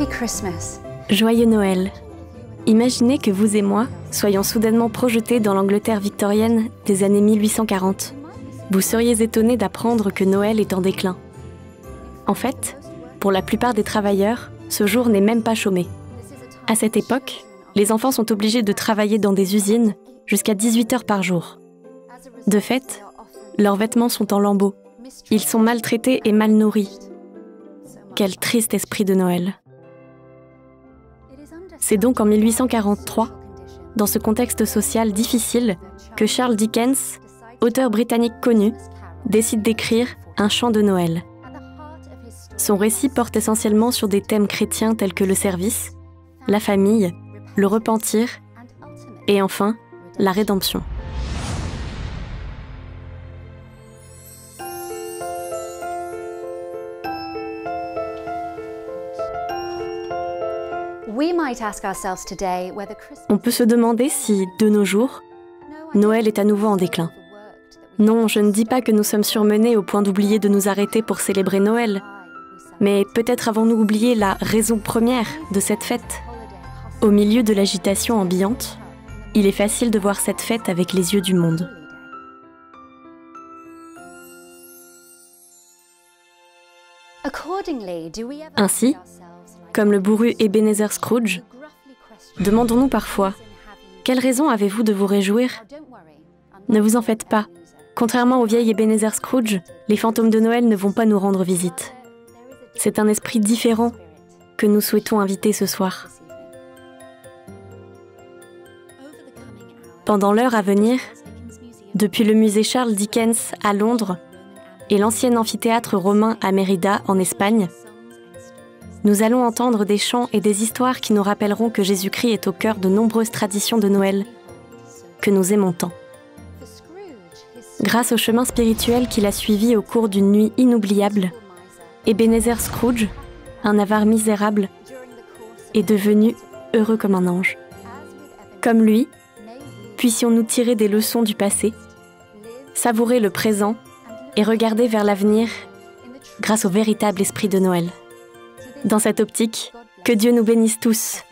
Happy Christmas. Joyeux Noël. Imaginez que vous et moi soyons soudainement projetés dans l'Angleterre victorienne des années 1840. Vous seriez étonnés d'apprendre que Noël est en déclin. En fait, pour la plupart des travailleurs, ce jour n'est même pas chômé. À cette époque, les enfants sont obligés de travailler dans des usines jusqu'à 18 heures par jour. De fait, leurs vêtements sont en lambeaux. Ils sont maltraités et mal nourris. Quel triste esprit de Noël. C'est donc en 1843, dans ce contexte social difficile, que Charles Dickens, auteur britannique connu, décide d'écrire Un chant de Noël. Son récit porte essentiellement sur des thèmes chrétiens tels que le service, la famille, le repentir et enfin, la rédemption. On peut se demander si, de nos jours, Noël est à nouveau en déclin. Non, je ne dis pas que nous sommes surmenés au point d'oublier de nous arrêter pour célébrer Noël, mais peut-être avons-nous oublié la raison première de cette fête. Au milieu de l'agitation ambiante, il est facile de voir cette fête avec les yeux du monde. Ainsi, comme le bourru Ebenezer Scrooge, demandons-nous parfois « Quelle raison avez-vous de vous réjouir ?» Ne vous en faites pas. Contrairement au vieil Ebenezer Scrooge, les fantômes de Noël ne vont pas nous rendre visite. C'est un esprit différent que nous souhaitons inviter ce soir. Pendant l'heure à venir, depuis le musée Charles Dickens à Londres et l'ancien amphithéâtre romain à Mérida en Espagne, nous allons entendre des chants et des histoires qui nous rappelleront que Jésus-Christ est au cœur de nombreuses traditions de Noël, que nous aimons tant. Grâce au chemin spirituel qu'il a suivi au cours d'une nuit inoubliable, Ebenezer Scrooge, un avare misérable, est devenu heureux comme un ange. Comme lui, puissions-nous tirer des leçons du passé, savourer le présent et regarder vers l'avenir grâce au véritable esprit de Noël. Dans cette optique, que Dieu nous bénisse tous.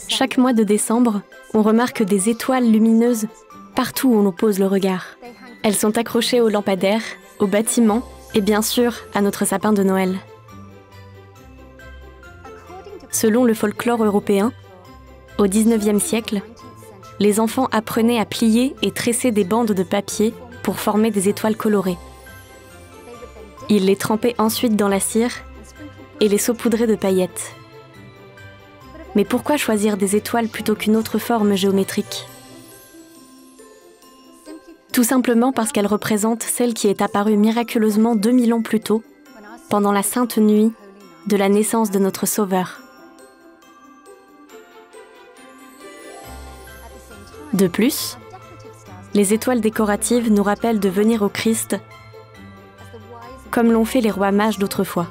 Chaque mois de décembre, on remarque des étoiles lumineuses partout où l'on pose le regard. Elles sont accrochées aux lampadaires, aux bâtiments et bien sûr à notre sapin de Noël. Selon le folklore européen, au XIXe siècle, les enfants apprenaient à plier et tresser des bandes de papier pour former des étoiles colorées. Ils les trempaient ensuite dans la cire et les saupoudraient de paillettes. Mais pourquoi choisir des étoiles plutôt qu'une autre forme géométrique ? Tout simplement parce qu'elle représente celle qui est apparue miraculeusement 2000 ans plus tôt, pendant la sainte nuit de la naissance de notre Sauveur. De plus, les étoiles décoratives nous rappellent de venir au Christ, comme l'ont fait les rois mages d'autrefois.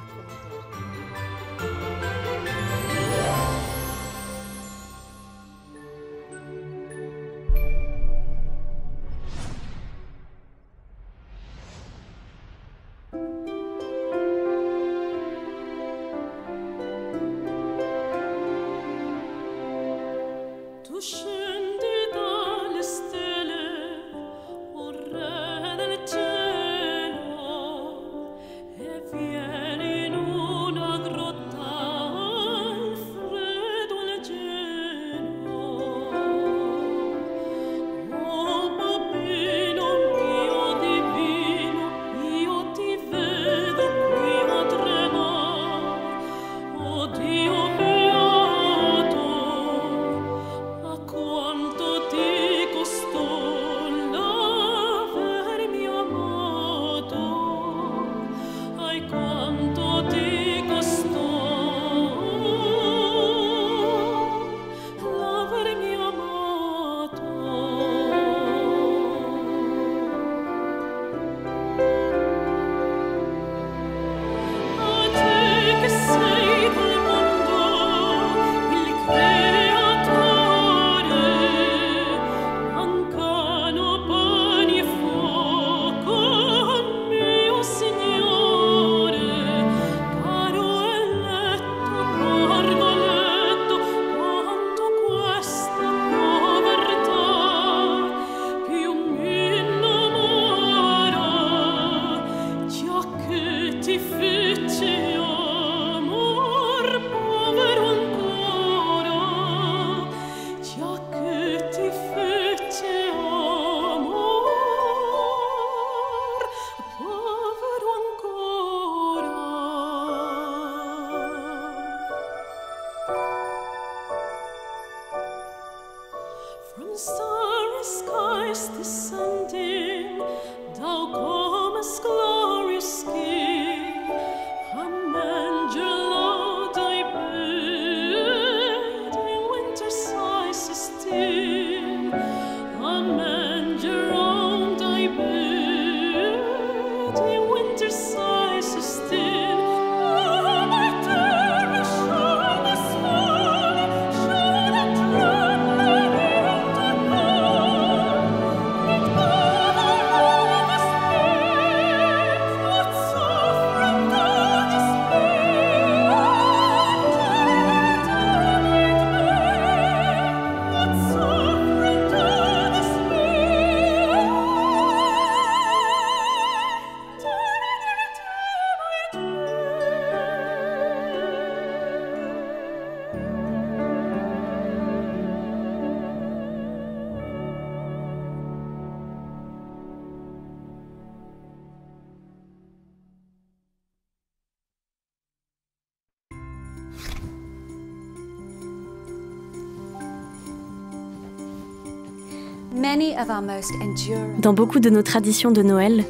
Dans beaucoup de nos traditions de Noël,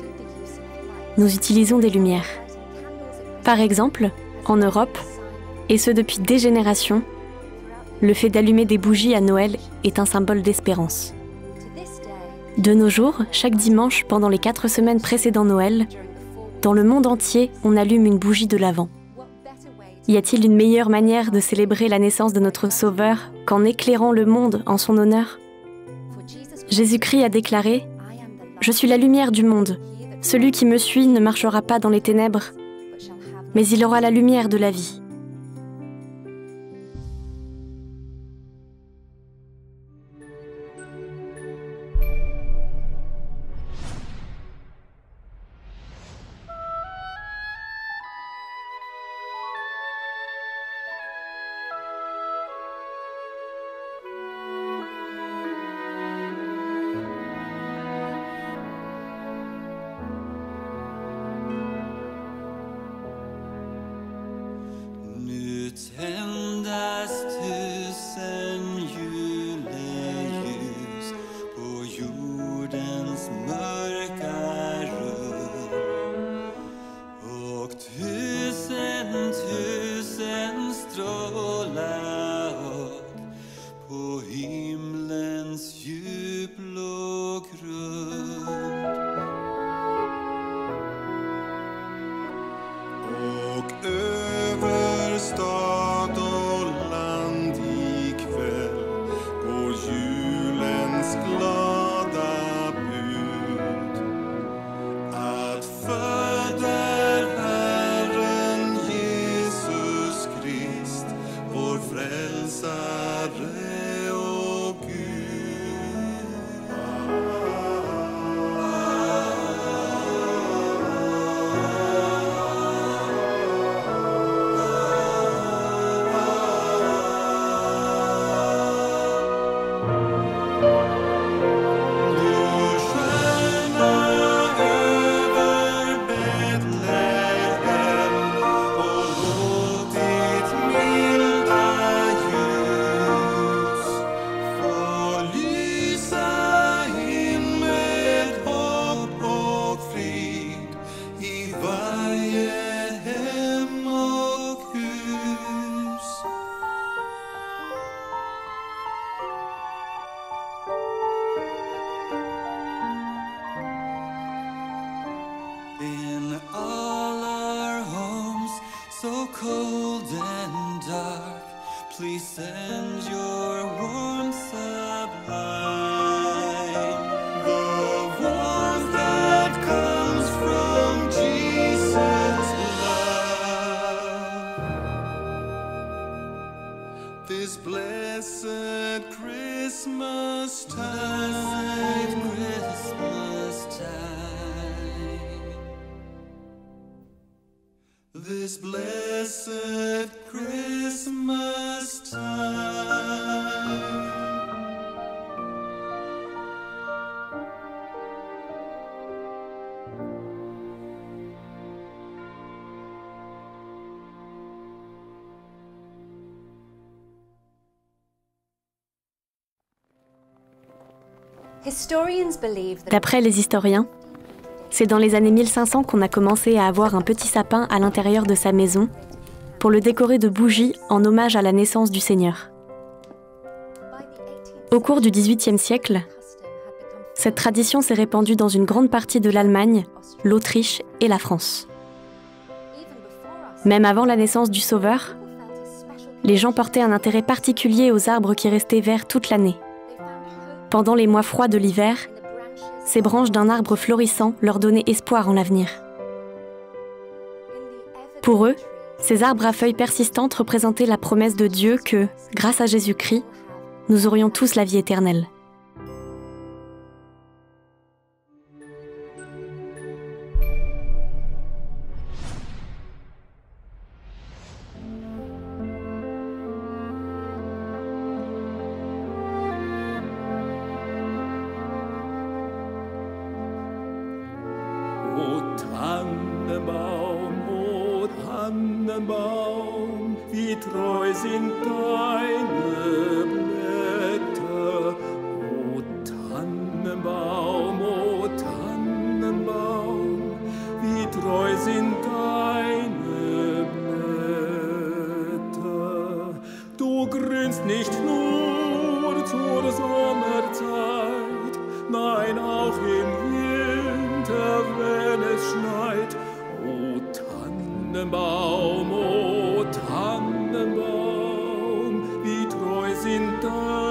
nous utilisons des lumières. Par exemple, en Europe, et ce depuis des générations, le fait d'allumer des bougies à Noël est un symbole d'espérance. De nos jours, chaque dimanche pendant les 4 semaines précédant Noël, dans le monde entier, on allume une bougie de l'Avent. Y a-t-il une meilleure manière de célébrer la naissance de notre Sauveur qu'en éclairant le monde en son honneur ? Jésus-Christ a déclaré « Je suis la lumière du monde. Celui qui me suit ne marchera pas dans les ténèbres, mais il aura la lumière de la vie. » all our homes so cold and dark, please send your warmth sublime, the warmth that comes from Jesus' love. This blessed Christmas time, this blessed Christmas time. D'après les historiens, c'est dans les années 1500 qu'on a commencé à avoir un petit sapin à l'intérieur de sa maison pour le décorer de bougies en hommage à la naissance du Seigneur. Au cours du XVIIIe siècle, cette tradition s'est répandue dans une grande partie de l'Allemagne, l'Autriche et la France. Même avant la naissance du Sauveur, les gens portaient un intérêt particulier aux arbres qui restaient verts toute l'année. Pendant les mois froids de l'hiver, ces branches d'un arbre florissant leur donnaient espoir en l'avenir. Pour eux, ces arbres à feuilles persistantes représentaient la promesse de Dieu que, grâce à Jésus-Christ, nous aurions tous la vie éternelle. O Tannenbaum, wie treu sind deine Blätter. O Tannenbaum, wie treu sind deine Blätter. Du grünst nicht nur zur Sommerzeit, nein, auch im Winter, wenn es schneit. O Tannenbaum, wie treu sind deine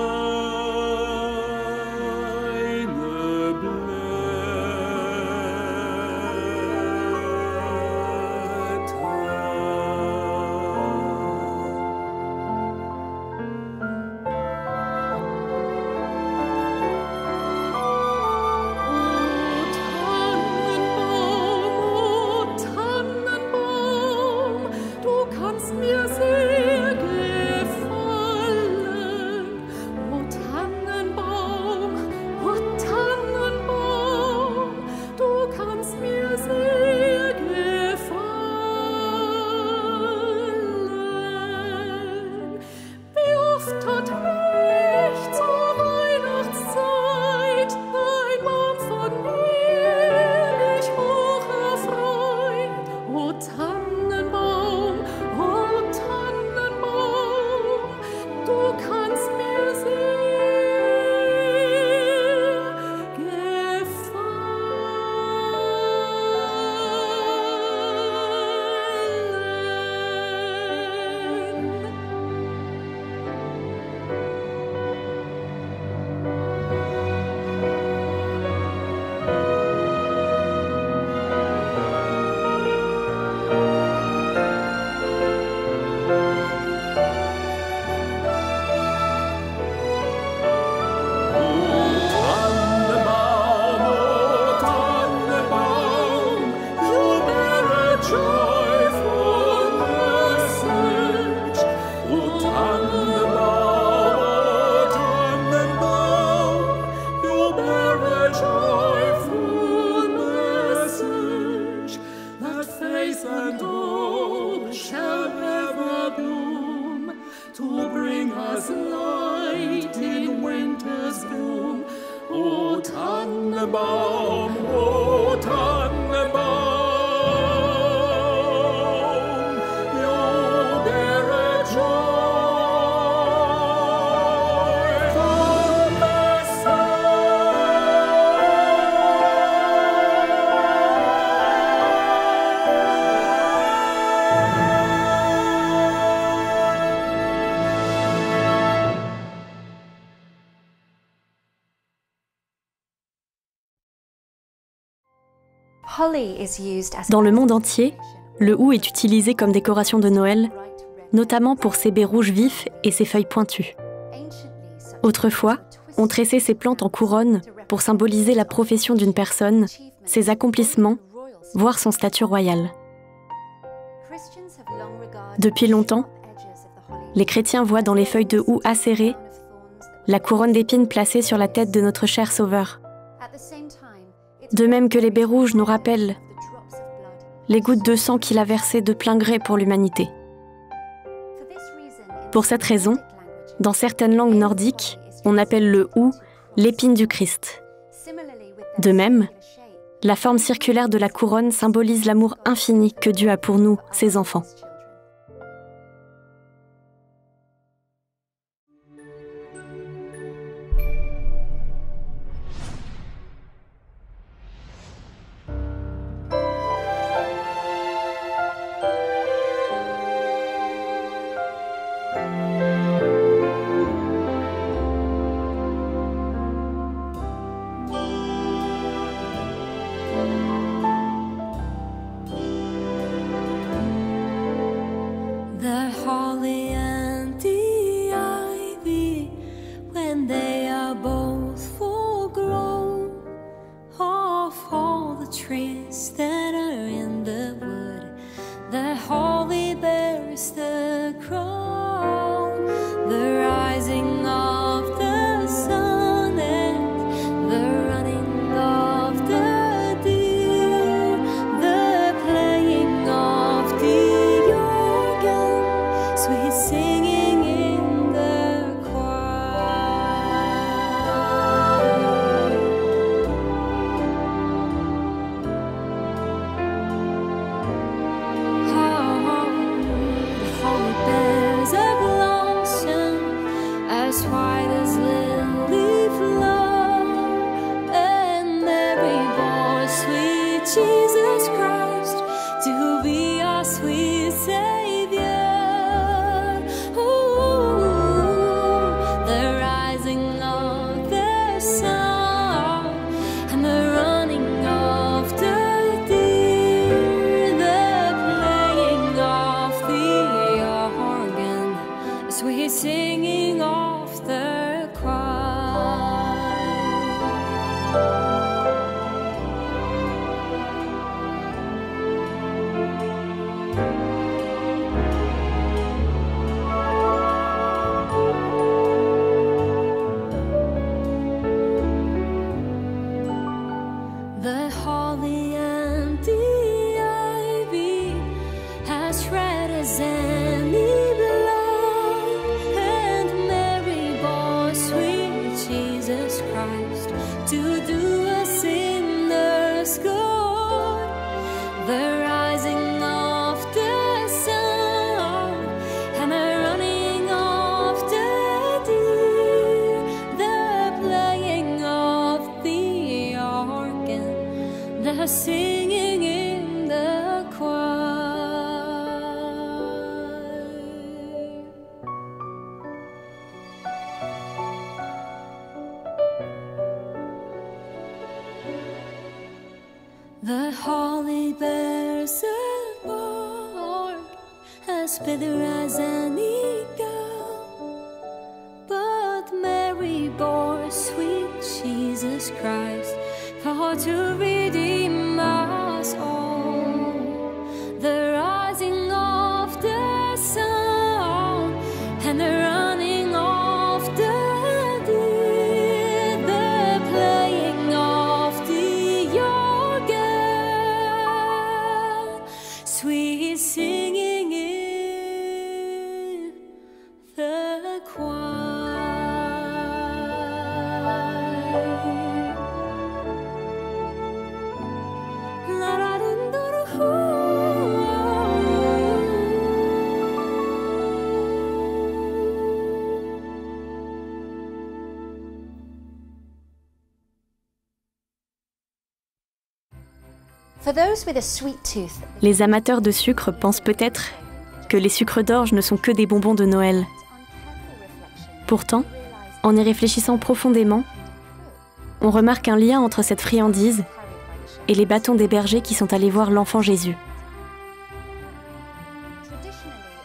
Tannenbaum, o Tannenbaum, you bear a joyful message. Dans le monde entier, le hou est utilisé comme décoration de Noël, notamment pour ses baies rouges vifs et ses feuilles pointues. Autrefois, on tressait ces plantes en couronne pour symboliser la profession d'une personne, ses accomplissements, voire son statut royal. Depuis longtemps, les chrétiens voient dans les feuilles de houx acérées la couronne d'épines placée sur la tête de notre cher Sauveur. De même que les baies rouges nous rappellent les gouttes de sang qu'il a versées de plein gré pour l'humanité. Pour cette raison, dans certaines langues nordiques, on appelle le houx l'épine du Christ. De même, la forme circulaire de la couronne symbolise l'amour infini que Dieu a pour nous, ses enfants. The holly and the ivy, when they are both full grown, of all the trees that are in the wood, the holly bears the crown, the rising of the sun and the running of the deer, the playing of the organ, sweet singing in the choir. The holly bears a blossom as white as lily flower, and Mary bore sweet Jesus Christ to be our sweet Savior. Ooh, the rising of the sun and the running of the deer, the playing of the organ, sweet singing of the choir. The holly and the ivy, as red as any blood, and Mary bore sweet Jesus Christ to do a sinner's good. The rising of the sun and the running of the deer, the playing of the organ, the singing in the choir. The holly bears a bark as bitter as an eagle, but Mary bore sweet Jesus Christ for to redeem us all. The rising of the sun and the running of the deer, the playing of the organ, sweet singing in the choir. Les amateurs de sucre pensent peut-être que les sucres d'orge ne sont que des bonbons de Noël. Pourtant, en y réfléchissant profondément, on remarque un lien entre cette friandise et les bâtons des bergers qui sont allés voir l'enfant Jésus.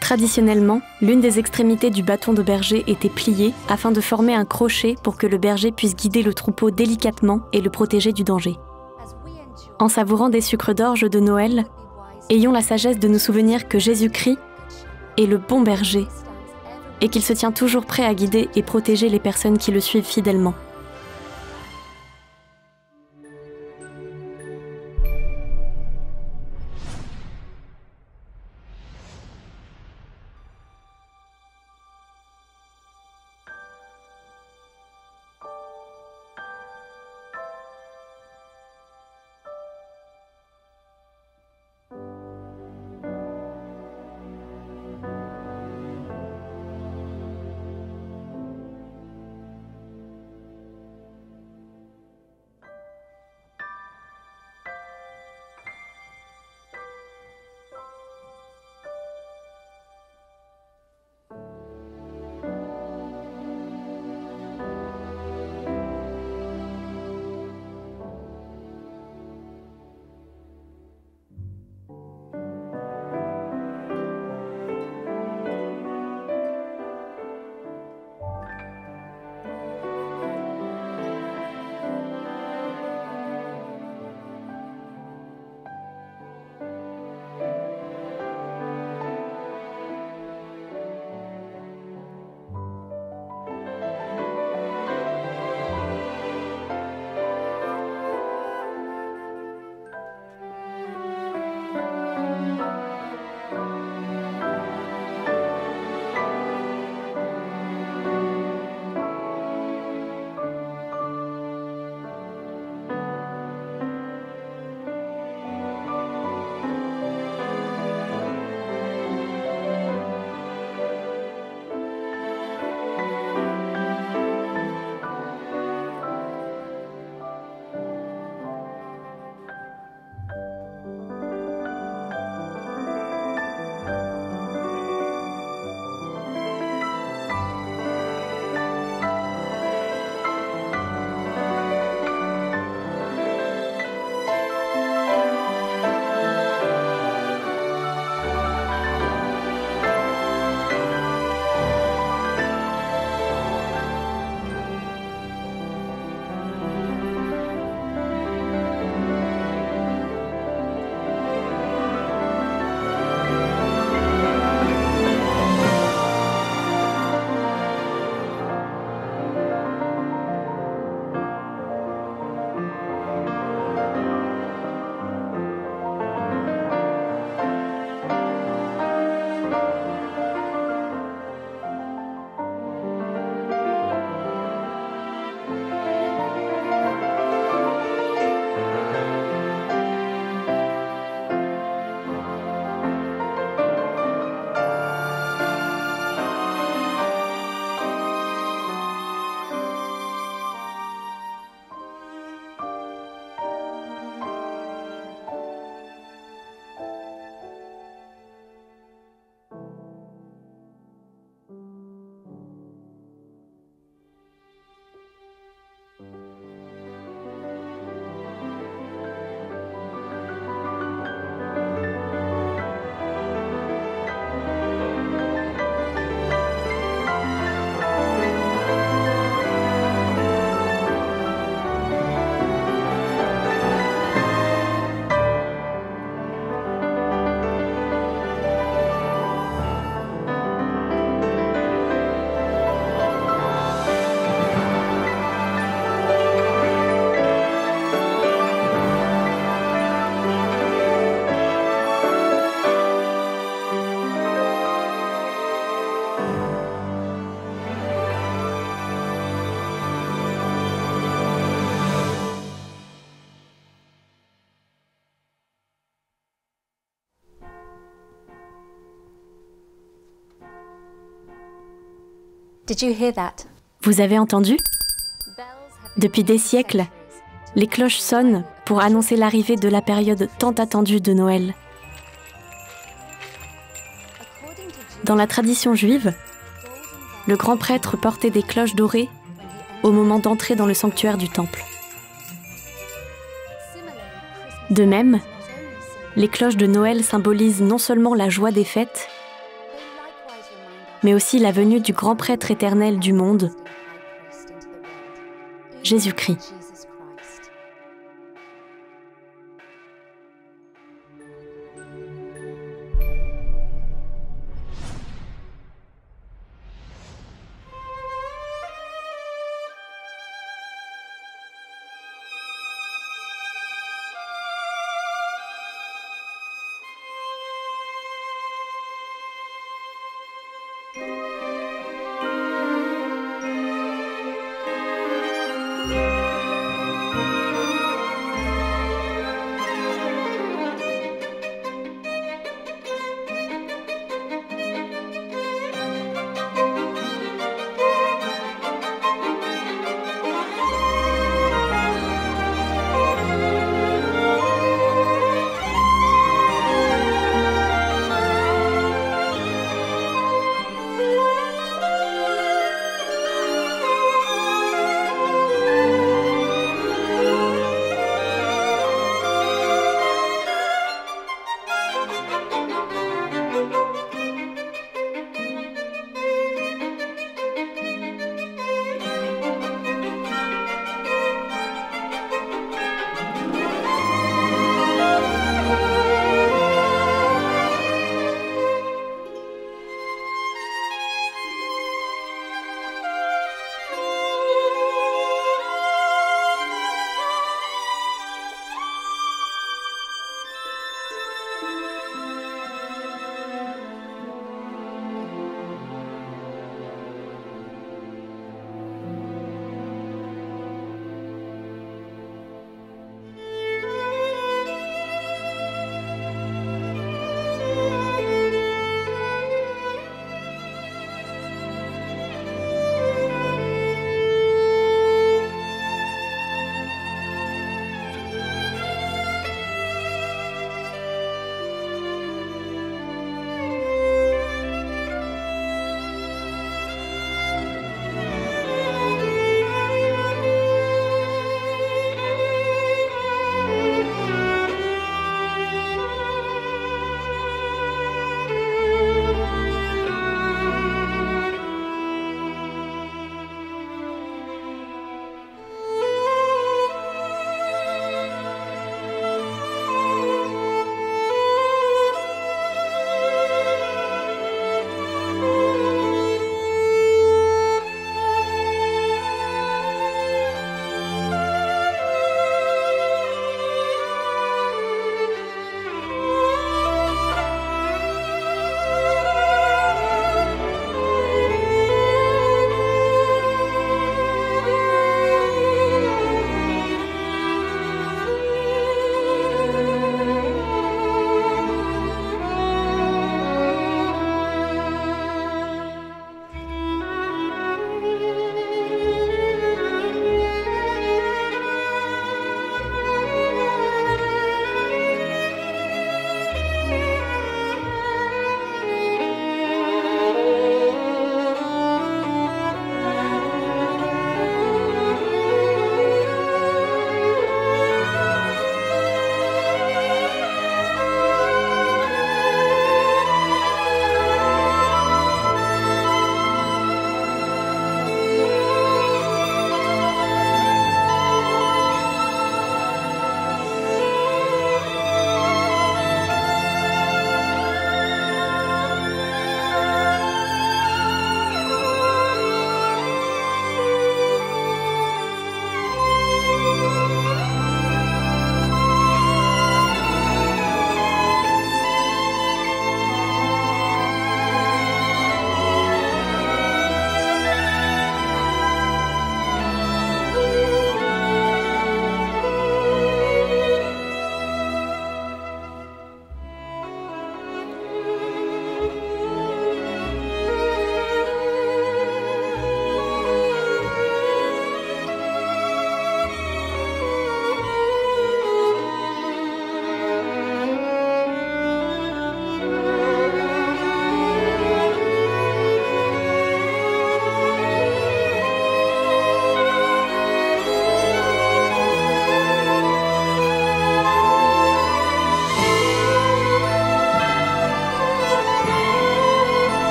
Traditionnellement, l'une des extrémités du bâton de berger était pliée afin de former un crochet pour que le berger puisse guider le troupeau délicatement et le protéger du danger. En savourant des sucres d'orge de Noël, ayons la sagesse de nous souvenir que Jésus-Christ est le bon berger et qu'il se tient toujours prêt à guider et protéger les personnes qui le suivent fidèlement. Vous avez entendu? Depuis des siècles, les cloches sonnent pour annoncer l'arrivée de la période tant attendue de Noël. Dans la tradition juive, le grand prêtre portait des cloches dorées au moment d'entrer dans le sanctuaire du temple. De même, les cloches de Noël symbolisent non seulement la joie des fêtes, mais aussi la venue du grand prêtre éternel du monde, Jésus-Christ.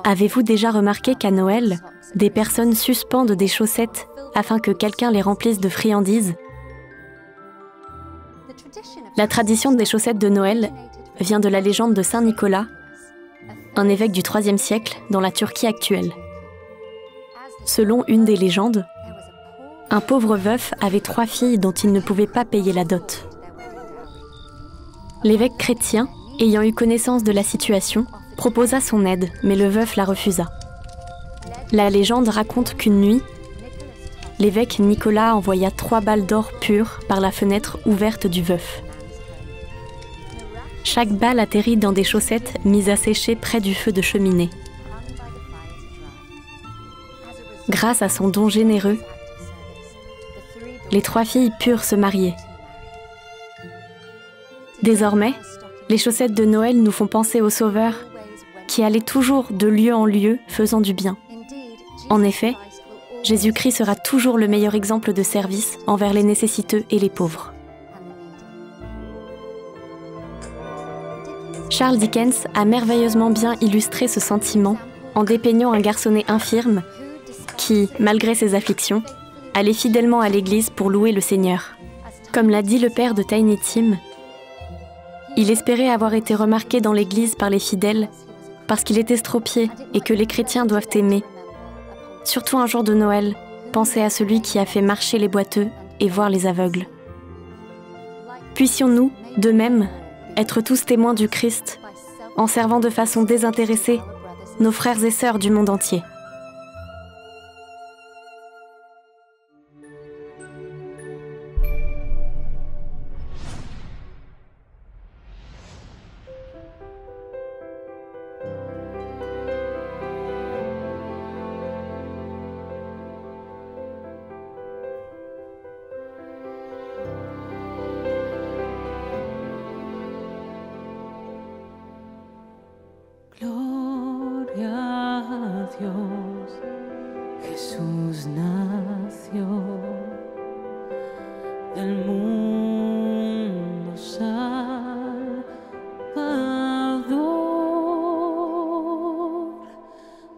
Avez-vous déjà remarqué qu'à Noël, des personnes suspendent des chaussettes afin que quelqu'un les remplisse de friandises? La tradition des chaussettes de Noël vient de la légende de Saint Nicolas, un évêque du IIIe siècle dans la Turquie actuelle. Selon une des légendes, un pauvre veuf avait 3 filles dont il ne pouvait pas payer la dot. L'évêque chrétien, ayant eu connaissance de la situation, proposa son aide, mais le veuf la refusa. La légende raconte qu'une nuit, l'évêque Nicolas envoya 3 balles d'or pur par la fenêtre ouverte du veuf. Chaque balle atterrit dans des chaussettes mises à sécher près du feu de cheminée. Grâce à son don généreux, les 3 filles purent se marier. Désormais, les chaussettes de Noël nous font penser au Sauveur, qui allait toujours de lieu en lieu faisant du bien. En effet, Jésus-Christ sera toujours le meilleur exemple de service envers les nécessiteux et les pauvres. Charles Dickens a merveilleusement bien illustré ce sentiment en dépeignant un garçonnet infirme qui, malgré ses afflictions, allait fidèlement à l'église pour louer le Seigneur. Comme l'a dit le père de Tiny Tim, il espérait avoir été remarqué dans l'église par les fidèles parce qu'il est estropié et que les chrétiens doivent aimer. Surtout un jour de Noël, pensez à celui qui a fait marcher les boiteux et voir les aveugles. Puissions-nous, de même, être tous témoins du Christ, en servant de façon désintéressée nos frères et sœurs du monde entier. Gloria a Dios, Jesús nació, del mundo Salvador.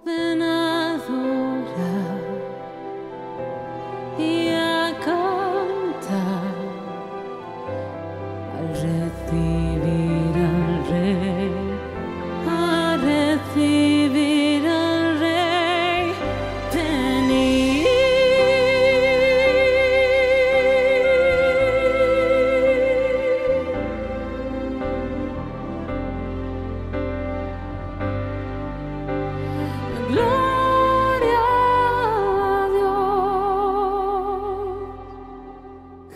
Ven a adorar y a cantar al recibir al Rey. Recibir al Rey, venid. Gloria a Dios,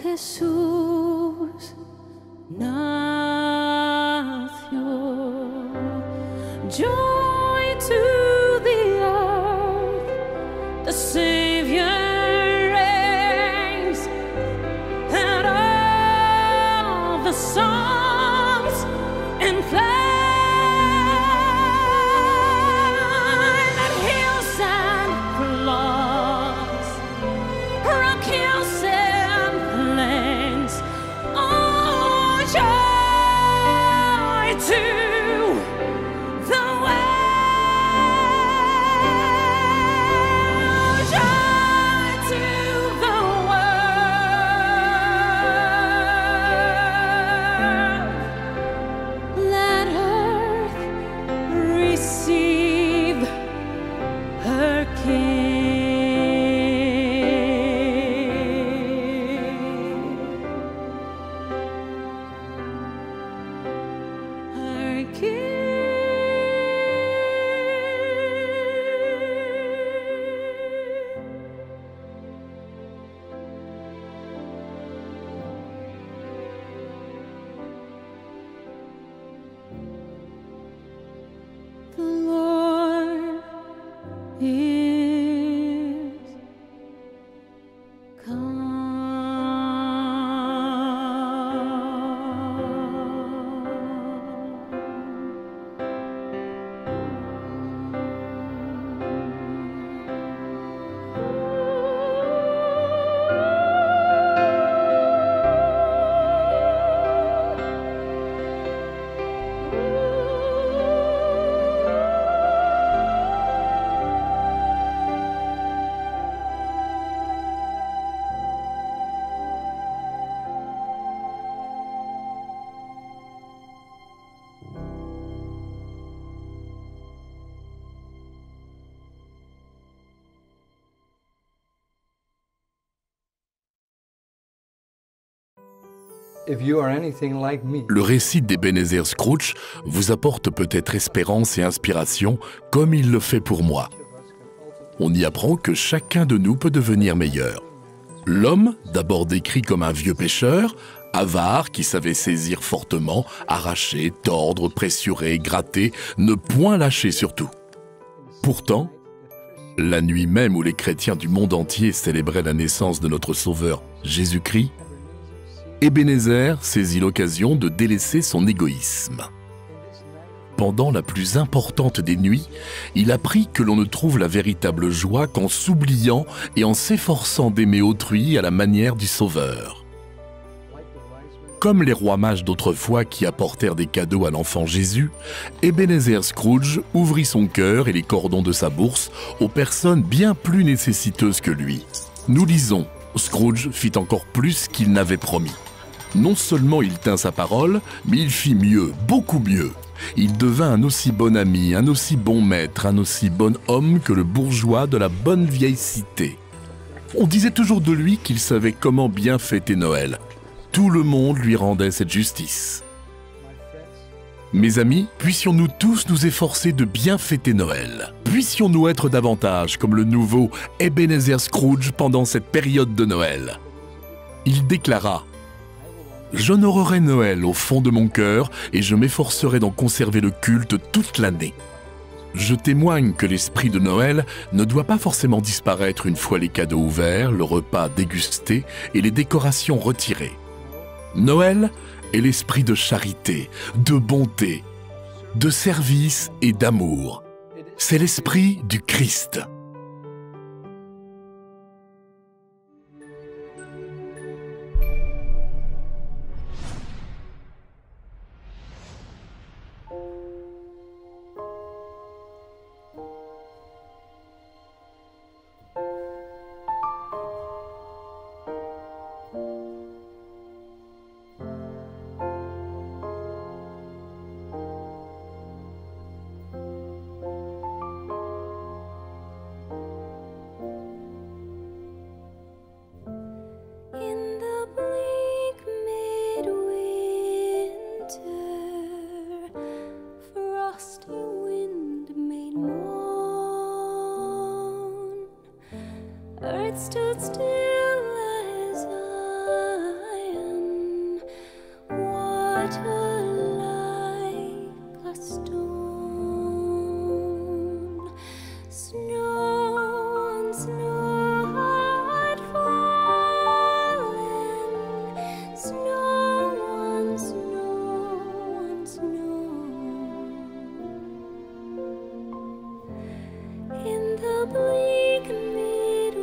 Jesús nació. Joy to the earth, the Savior reigns, and all the songs incline that hills and floods, rock hills and plains. Oh, joy to the world, joy to the world. Let earth receive her King, her King. The Lord is come. Le récit d'Ebenezer Scrooge vous apporte peut-être espérance et inspiration, comme il le fait pour moi. On y apprend que chacun de nous peut devenir meilleur. L'homme, d'abord décrit comme un vieux pêcheur, avare qui savait saisir fortement, arracher, tordre, pressurer, gratter, ne point lâcher surtout. Pourtant, la nuit même où les chrétiens du monde entier célébraient la naissance de notre Sauveur Jésus-Christ, Ebenezer saisit l'occasion de délaisser son égoïsme. Pendant la plus importante des nuits, il apprit que l'on ne trouve la véritable joie qu'en s'oubliant et en s'efforçant d'aimer autrui à la manière du Sauveur. Comme les rois mages d'autrefois qui apportèrent des cadeaux à l'enfant Jésus, Ebenezer Scrooge ouvrit son cœur et les cordons de sa bourse aux personnes bien plus nécessiteuses que lui. Nous lisons, Scrooge fit encore plus qu'il n'avait promis. Non seulement il tint sa parole, mais il fit mieux, beaucoup mieux. Il devint un aussi bon ami, un aussi bon maître, un aussi bon homme que le bourgeois de la bonne vieille cité. On disait toujours de lui qu'il savait comment bien fêter Noël. Tout le monde lui rendait cette justice. Mes amis, puissions-nous tous nous efforcer de bien fêter Noël. Puissions-nous être davantage comme le nouveau Ebenezer Scrooge pendant cette période de Noël. Il déclara: « J'honorerai Noël au fond de mon cœur et je m'efforcerai d'en conserver le culte toute l'année. Je témoigne que l'esprit de Noël ne doit pas forcément disparaître une fois les cadeaux ouverts, le repas dégusté et les décorations retirées. Noël est l'esprit de charité, de bonté, de service et d'amour. C'est l'esprit du Christ. » In the bleak midwinter, frosty wind made moan. Earth stood still as iron, water like a stone. Snow on snow had fallen, snow on snow on snow. In the bleak midwinter,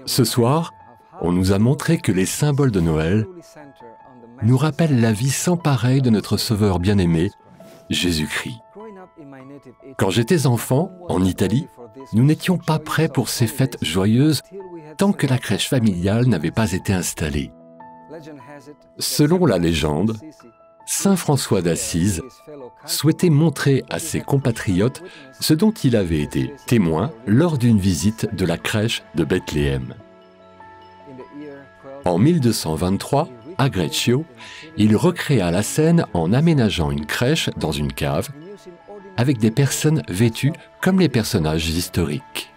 Ce soir, on nous a montré que les symboles de Noël nous rappellent la vie sans pareille de notre Sauveur bien-aimé, Jésus-Christ. Quand j'étais enfant, en Italie, nous n'étions pas prêts pour ces fêtes joyeuses tant que la crèche familiale n'avait pas été installée. Selon la légende, Saint François d'Assise souhaitait montrer à ses compatriotes ce dont il avait été témoin lors d'une visite de la crèche de Bethléem. En 1223, à Greccio, il recréa la scène en aménageant une crèche dans une cave avec des personnes vêtues comme les personnages historiques.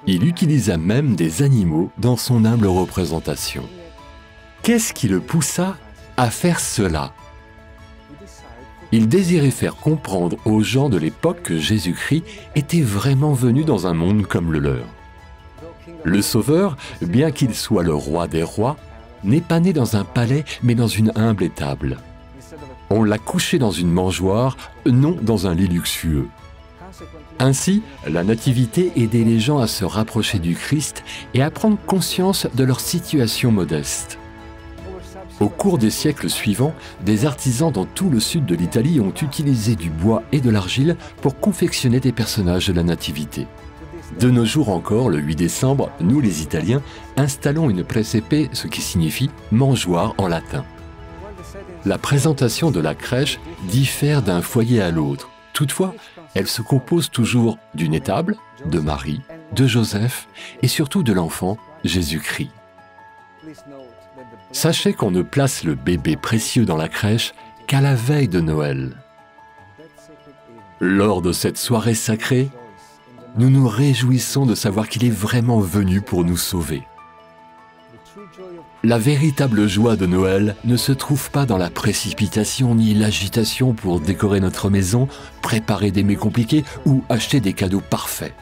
Il utilisa même des animaux dans son humble représentation. Qu'est-ce qui le poussa à faire cela? Il désirait faire comprendre aux gens de l'époque que Jésus-Christ était vraiment venu dans un monde comme le leur. Le Sauveur, bien qu'il soit le roi des rois, n'est pas né dans un palais, mais dans une humble étable. On l'a couché dans une mangeoire, non dans un lit luxueux. Ainsi, la nativité aidait les gens à se rapprocher du Christ et à prendre conscience de leur situation modeste. Au cours des siècles suivants, des artisans dans tout le sud de l'Italie ont utilisé du bois et de l'argile pour confectionner des personnages de la nativité. De nos jours encore, le 8 décembre, nous les Italiens installons une presepe, ce qui signifie mangeoire en latin. La présentation de la crèche diffère d'un foyer à l'autre. Toutefois, elle se compose toujours d'une étable, de Marie, de Joseph et surtout de l'enfant Jésus-Christ. Sachez qu'on ne place le bébé précieux dans la crèche qu'à la veille de Noël. Lors de cette soirée sacrée, nous nous réjouissons de savoir qu'il est vraiment venu pour nous sauver. La véritable joie de Noël ne se trouve pas dans la précipitation ni l'agitation pour décorer notre maison, préparer des mets compliqués ou acheter des cadeaux parfaits.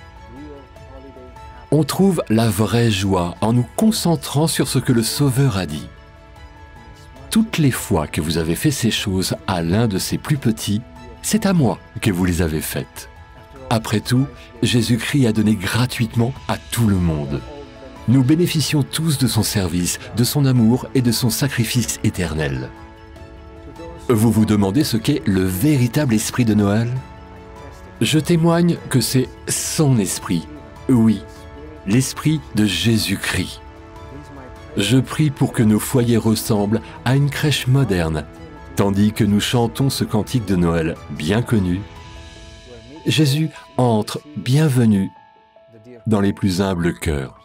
On trouve la vraie joie en nous concentrant sur ce que le Sauveur a dit. Toutes les fois que vous avez fait ces choses à l'un de ces plus petits, c'est à moi que vous les avez faites. Après tout, Jésus-Christ a donné gratuitement à tout le monde. Nous bénéficions tous de son service, de son amour et de son sacrifice éternel. Vous vous demandez ce qu'est le véritable esprit de Noël? Je témoigne que c'est son esprit, oui, l'esprit de Jésus-Christ. Je prie pour que nos foyers ressemblent à une crèche moderne, tandis que nous chantons ce cantique de Noël bien connu. Jésus entre, bienvenue, dans les plus humbles cœurs.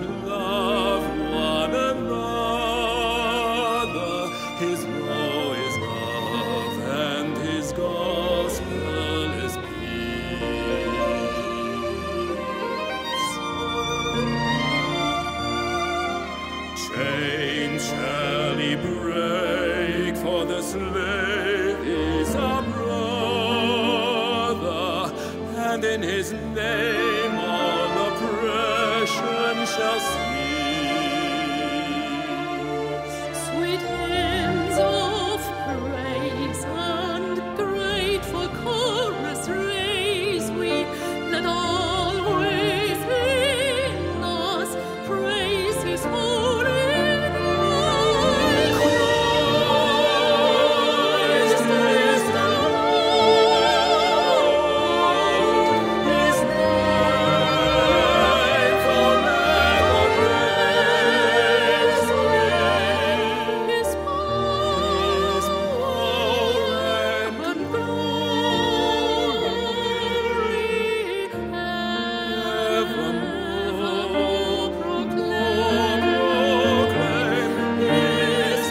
to love one another. His law is love, and his gospel is peace. Chains shall he break, for the slave is a brother, and in his name all oppression shall cease. Sweet hymns of praise and grateful chorus raise we, let always in us praise his holy name. Christ is the Lord, his name forever praise. His power and glory evermore proclaim. His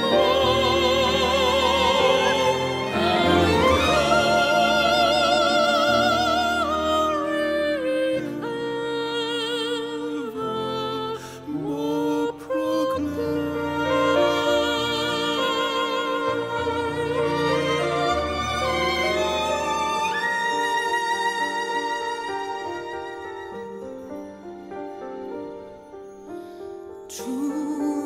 More True